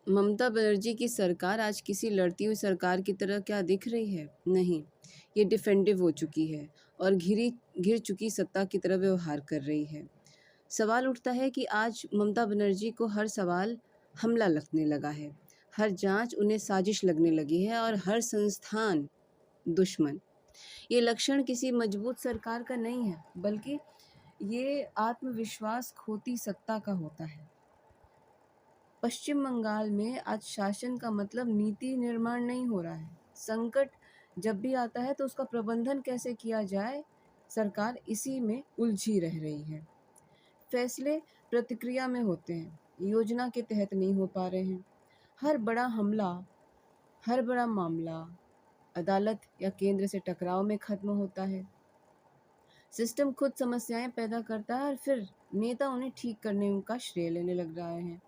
ममता बनर्जी की सरकार आज किसी लड़ती हुई सरकार की तरह क्या दिख रही है? नहीं, ये डिफेंडिव हो चुकी है और घिर चुकी सत्ता की तरह व्यवहार कर रही है। सवाल उठता है कि आज ममता बनर्जी को हर सवाल हमला लगने लगा है, हर जांच उन्हें साजिश लगने लगी है और हर संस्थान दुश्मन। ये लक्षण किसी मजबूत सरकार का नहीं है, बल्कि ये आत्मविश्वास खोती सत्ता का होता है। पश्चिम बंगाल में आज शासन का मतलब नीति निर्माण नहीं हो रहा है। संकट जब भी आता है तो उसका प्रबंधन कैसे किया जाए, सरकार इसी में उलझी रह रही है। फैसले प्रतिक्रिया में होते हैं, योजना के तहत नहीं हो पा रहे हैं। हर बड़ा हमला, हर बड़ा मामला अदालत या केंद्र से टकराव में खत्म होता है। सिस्टम खुद समस्याएं पैदा करता है और फिर नेता उन्हें ठीक करने का श्रेय लेने लग रहे हैं।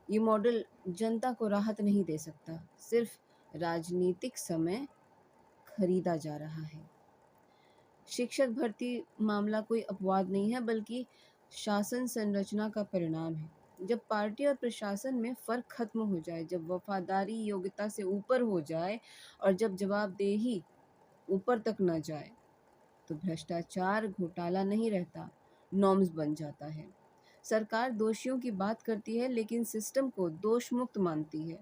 ये मॉडल जनता को राहत नहीं दे सकता, सिर्फ राजनीतिक समय खरीदा जा रहा है। शिक्षक भर्ती मामला कोई अपवाद नहीं है, बल्कि शासन संरचना का परिणाम है। जब पार्टी और प्रशासन में फर्क खत्म हो जाए, जब वफादारी योग्यता से ऊपर हो जाए और जब जवाबदेही ऊपर तक न जाए, तो भ्रष्टाचार घोटाला नहीं रहता, नॉर्म्स बन जाता है। सरकार दोषियों की बात करती है लेकिन सिस्टम को दोष मुक्त मानती है,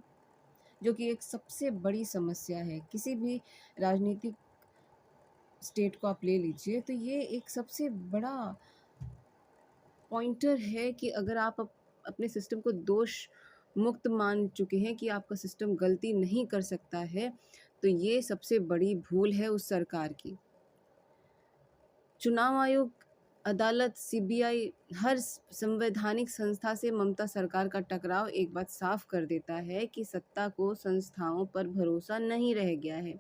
जो कि एक सबसे बड़ी समस्या है। किसी भी राजनीतिक स्टेट को आप ले लीजिए तो ये एक सबसे बड़ा पॉइंटर है कि अगर आप अपने सिस्टम को दोष मुक्त मान चुके हैं कि आपका सिस्टम गलती नहीं कर सकता है, तो ये सबसे बड़ी भूल है उस सरकार की। चुनाव आयोग, अदालत, सीबीआई, हर संवैधानिक संस्था से ममता सरकार का टकराव एक बात साफ कर देता है कि सत्ता को संस्थाओं पर भरोसा नहीं रह गया है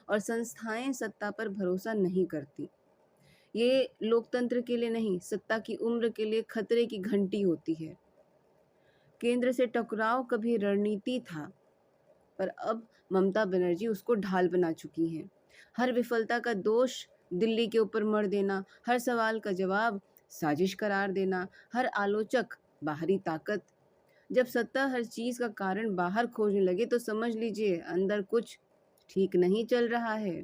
और संस्थाएं सत्ता पर भरोसा नहीं करती। ये लोकतंत्र के लिए नहीं, सत्ता की उम्र के लिए खतरे की घंटी होती है। केंद्र से टकराव कभी रणनीति था, पर अब ममता बनर्जी उसको ढाल बना चुकी हैं। हर विफलता का दोष दिल्ली के ऊपर मढ़ देना, हर सवाल का जवाब साजिश करार देना, हर आलोचक बाहरी ताकत। जब सत्ता हर चीज का कारण बाहर खोजने लगे तो समझ लीजिए अंदर कुछ ठीक नहीं चल रहा है।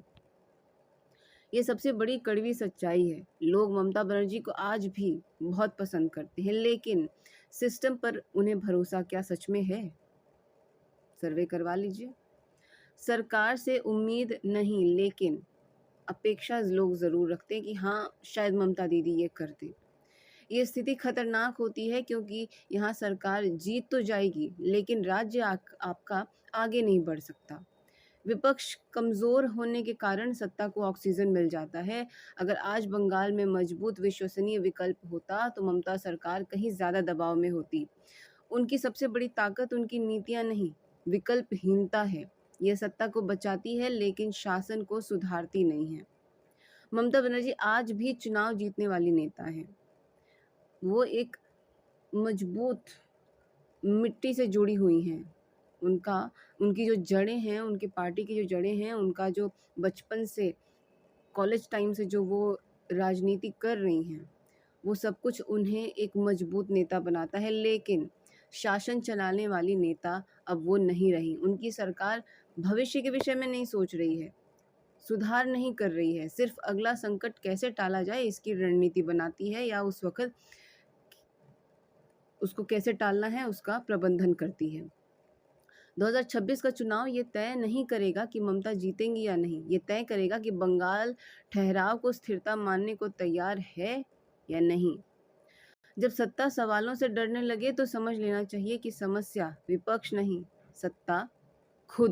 ये सबसे बड़ी कड़वी सच्चाई है। लोग ममता बनर्जी को आज भी बहुत पसंद करते हैं, लेकिन सिस्टम पर उन्हें भरोसा क्या सच में है? सर्वे करवा लीजिए। सरकार से उम्मीद नहीं, लेकिन अपेक्षा लोग ज़रूर रखते हैं कि हाँ, शायद ममता दीदी ये कर दें। ये स्थिति खतरनाक होती है क्योंकि यहाँ सरकार जीत तो जाएगी, लेकिन राज्य आपका आगे नहीं बढ़ सकता। विपक्ष कमज़ोर होने के कारण सत्ता को ऑक्सीजन मिल जाता है। अगर आज बंगाल में मजबूत विश्वसनीय विकल्प होता, तो ममता सरकार कहीं ज़्यादा दबाव में होती। उनकी सबसे बड़ी ताकत उनकी नीतियाँ नहीं, विकल्पहीनता है। ये सत्ता को बचाती है लेकिन शासन को सुधारती नहीं है। ममता बनर्जी आज भी चुनाव जीतने वाली नेता हैं। वो एक मजबूत मिट्टी से जुड़ी हुई हैं। उनका उनकी जो जड़ें हैं, उनकी पार्टी की जो जड़ें हैं, उनका जो बचपन से कॉलेज टाइम से जो वो राजनीति कर रही हैं, वो सब कुछ उन्हें एक मजबूत नेता बनाता है। लेकिन शासन चलाने वाली नेता अब वो नहीं रही। उनकी सरकार भविष्य के विषय में नहीं सोच रही है, सुधार नहीं कर रही है, सिर्फ अगला संकट कैसे टाला जाए इसकी रणनीति बनाती है या उस वक़्त उसको कैसे टालना है उसका प्रबंधन करती है। 2026 का चुनाव ये तय नहीं करेगा कि ममता जीतेंगी या नहीं, ये तय करेगा कि बंगाल ठहराव को स्थिरता मानने को तैयार है या नहीं। जब सत्ता सवालों से डरने लगे तो समझ लेना चाहिए कि समस्या विपक्ष नहीं, सत्ता खुद